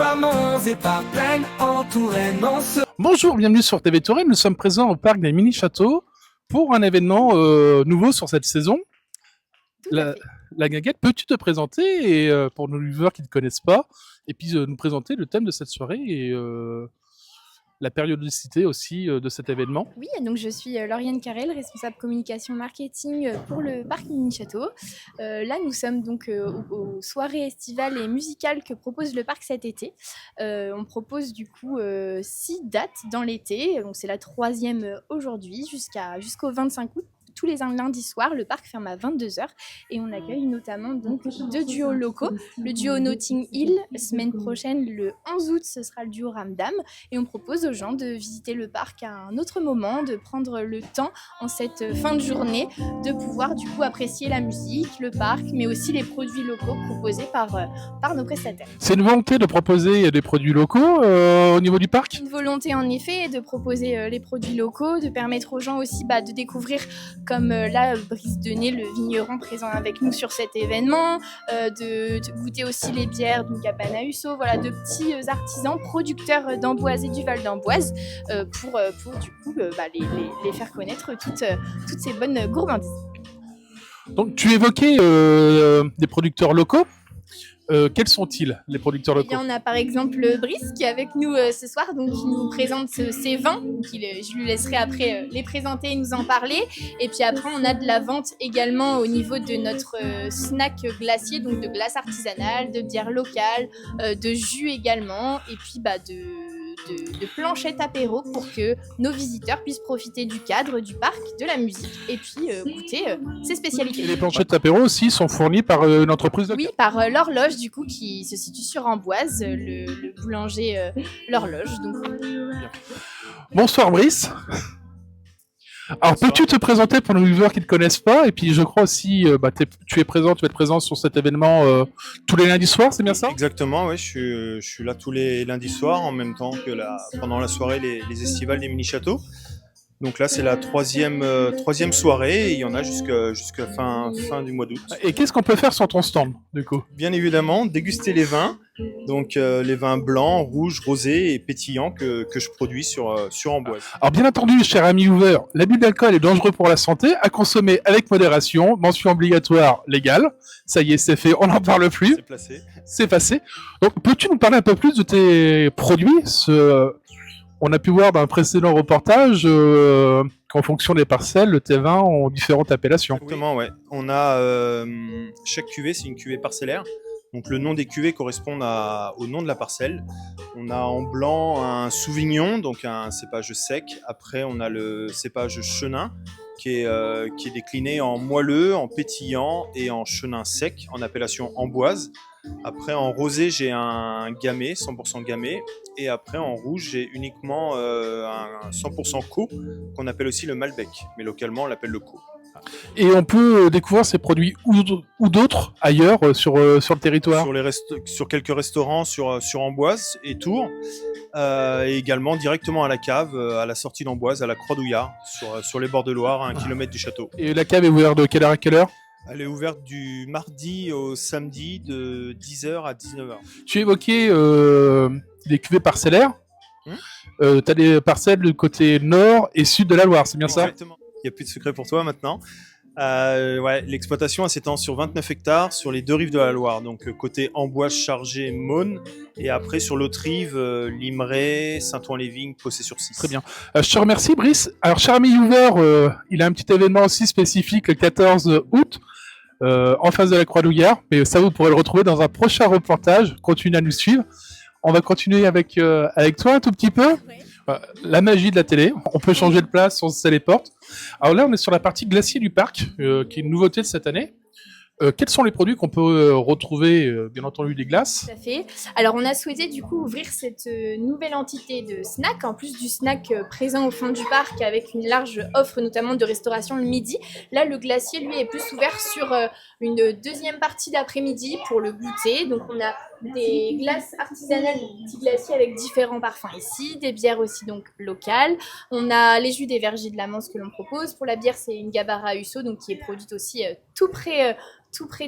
par mauvais, par pleine en Touraine, on se... Bonjour, bienvenue sur TV Touraine. Nous sommes présents au parc des mini-châteaux pour un événement nouveau sur cette saison. La Gaguette, peux-tu te présenter et, pour nos viewers qui ne te connaissent pas, et puis nous présenter le thème de cette soirée et la périodicité aussi de cet événement? Oui, donc je suis Lauriane Carrel, responsable communication marketing pour le parc Mini-Château. Là, nous sommes donc aux soirées estivales et musicales que propose le parc cet été. On propose du coup 6 dates dans l'été, donc c'est la 3e aujourd'hui, jusqu'au 25 août. Tous les lundis soirs, le parc ferme à 22h et on accueille notamment donc 2 duos locaux. Le duo Notting Hill, semaine prochaine, le 11 août, ce sera le duo Ramdam. Et on propose aux gens de visiter le parc à un autre moment, de prendre le temps en cette fin de journée, de pouvoir du coup apprécier la musique, le parc, mais aussi les produits locaux proposés par nos prestataires. C'est une volonté de proposer des produits locaux au niveau du parc? Une volonté en effet de proposer les produits locaux, de permettre aux gens aussi de découvrir comme là, Brice Denet, le vigneron présent avec nous sur cet événement, de goûter aussi les bières du Capanahusso, voilà, de petits artisans producteurs d'Amboise et du Val d'Amboise pour du coup les faire connaître toutes ces bonnes gourmandises. Donc tu évoquais des producteurs locaux. Quels sont-ils, les producteurs locaux? On a par exemple Brice qui est avec nous ce soir, donc qui nous présente ses vins. Je lui laisserai après les présenter et nous en parler. Et puis après, on a de la vente également au niveau de notre snack glacier, donc de glace artisanale, de bière locale, de jus également, et puis de planchettes apéro pour que nos visiteurs puissent profiter du cadre, du parc, de la musique et puis goûter ses spécialités. Et les planchettes apéro aussi sont fournies par une entreprise locale? Oui, par l'horloge du coup qui se situe sur Amboise, le boulanger l'horloge. Donc... Bonsoir Brice. Alors, peux-tu te présenter pour nos viewers qui ne te connaissent pas? Et puis, je crois aussi, tu vas être présent sur cet événement tous les lundis soirs, c'est bien ça? Exactement, oui, je suis là tous les lundis soirs, en même temps que pendant la soirée, les estivales des mini-châteaux. Donc là, c'est la troisième soirée, et il y en a jusqu'à fin du mois d'août. Et qu'est-ce qu'on peut faire sur ton stand, du coup? Bien évidemment, déguster les vins, donc les vins blancs, rouges, rosés et pétillants que je produis sur Amboise. Alors bien entendu, cher ami viewer, l'abus d'alcool est dangereux pour la santé, à consommer avec modération, mention obligatoire légale. Ça y est, c'est fait, on n'en parle plus. C'est placé. C'est passé. Donc peux-tu nous parler un peu plus de tes produits? On a pu voir dans un précédent reportage qu'en fonction des parcelles, tes vins ont différentes appellations. Exactement, ouais. On a chaque cuvée, c'est une cuvée parcellaire. Donc le nom des cuvées correspond au nom de la parcelle. On a en blanc un Sauvignon, donc un cépage sec. Après, on a le cépage Chenin, qui est décliné en moelleux, en pétillant et en chenin sec, en appellation Amboise. Après, en rosé, j'ai un gamay, 100% gamay. Et après, en rouge, j'ai uniquement un 100% co, qu'on appelle aussi le Malbec. Mais localement, on l'appelle le co. Et on peut découvrir ces produits ou d'autres ailleurs sur le territoire? Sur quelques restaurants sur Amboise et Tours. Et également directement à la cave, à la sortie d'Amboise, à la Croix-Douillard, sur les bords de Loire, à 1 kilomètre du château. Et la cave est ouverte de quelle heure à quelle heure? Elle est ouverte du mardi au samedi de 10h à 19h. Tu évoquais les cuvées parcellaires. Tu as des parcelles du côté nord et sud de la Loire, c'est bien ça? Exactement. Il n'y a plus de secret pour toi maintenant. L'exploitation s'étend sur 29 hectares sur les 2 rives de la Loire, donc côté Amboise, Chargé, Maune, et après sur l'autre rive, Limeray, Saint-Ouen-les-Vignes, Possé-sur-Cisse. Très bien. Je te remercie, Brice. Alors, cher ami viewer, il a un petit événement aussi spécifique le 14 août en face de la Croix-Douillard, mais ça, vous pourrez le retrouver dans un prochain reportage. Continuez à nous suivre. On va continuer avec toi un tout petit peu. La magie de la télé, on peut changer de place, on se téléporte. Alors là, on est sur la partie glacier du parc, qui est une nouveauté de cette année. Quels sont les produits qu'on peut retrouver, bien entendu, des glaces? Tout à fait. Alors, on a souhaité du coup ouvrir cette nouvelle entité de snack, en plus du snack présent au fond du parc avec une large offre, notamment de restauration le midi. Là, le glacier, lui, est plus ouvert sur une deuxième partie d'après-midi pour le goûter. Donc on a des glaces artisanales, des petits glaciers avec différents parfums ici, des bières aussi donc locales. On a les jus des vergers de la Manse que l'on propose. Pour la bière, c'est une Gabara Husso, donc qui est produite aussi tout près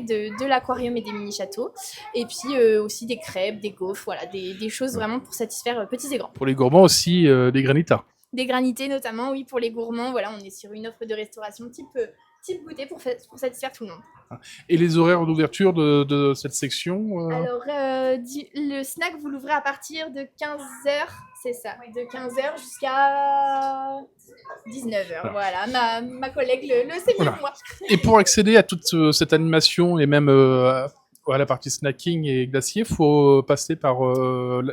de l'aquarium et des mini-châteaux. Et puis aussi des crêpes, des gaufres, voilà, des choses vraiment pour satisfaire petits et grands. Pour les gourmands aussi, des granitas. Des granités notamment, oui, pour les gourmands. Voilà, on est sur une offre de restauration type goûter pour satisfaire tout le monde. Et les horaires d'ouverture de cette section Alors, le snack, vous l'ouvrez à partir de 15h, c'est ça, de 15h jusqu'à 19h. Voilà, ma collègue le sait mieux que moi. Et pour accéder à toute cette animation et même à la partie snacking et glacier, il faut passer par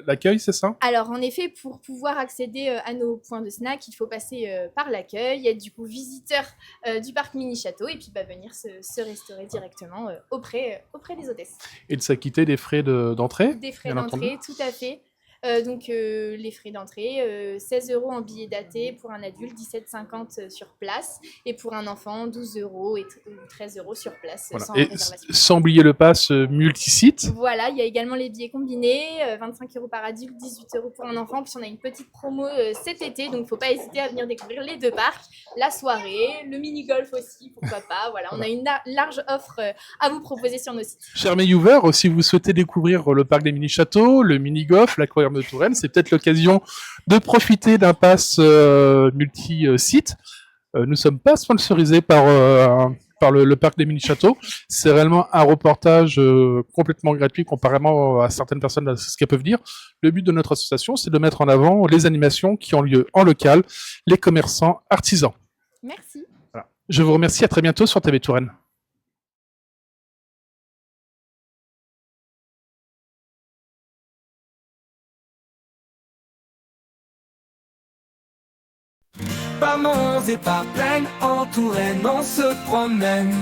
l'accueil, c'est ça? Alors, en effet, pour pouvoir accéder à nos points de snack, il faut passer par l'accueil, être du coup visiteur du parc mini-château et puis venir se restaurer directement auprès des hôtesses. Et de s'acquitter des frais d'entrée? Des frais bien d'entrée, entendu. tout à fait. Donc les frais d'entrée, 16 € en billet daté pour un adulte, 17,50 sur place, et pour un enfant, 12 € ou 13 € sur place, Voilà. sans Et réservation. sans oublier le pass multisite. Voilà, il y a également les billets combinés, 25 € par adulte, 18 € pour un enfant. Puis on a une petite promo cet été, donc il ne faut pas hésiter à venir découvrir les deux parcs, la soirée, le mini-golf aussi, pourquoi pas. Voilà, on a une large offre à vous proposer sur nos sites. Cher Mayouver, si vous souhaitez découvrir le parc des mini-châteaux, le mini-golf, l'aquarium de Touraine, c'est peut-être l'occasion de profiter d'un pass multi-site. Nous ne sommes pas sponsorisés par le parc des mini-châteaux. C'est réellement un reportage complètement gratuit comparément à certaines personnes à ce qu'elles peuvent dire. Le but de notre association, c'est de mettre en avant les animations qui ont lieu en local, les commerçants artisans. Merci. Voilà. Je vous remercie, à très bientôt sur TV Touraine. Par monts et par plaines, en Touraine on se promène.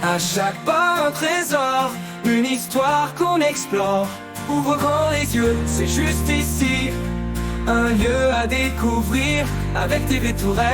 À chaque pas un trésor, une histoire qu'on explore. Ouvre grand les yeux, c'est juste ici, un lieu à découvrir avec TV Touraine.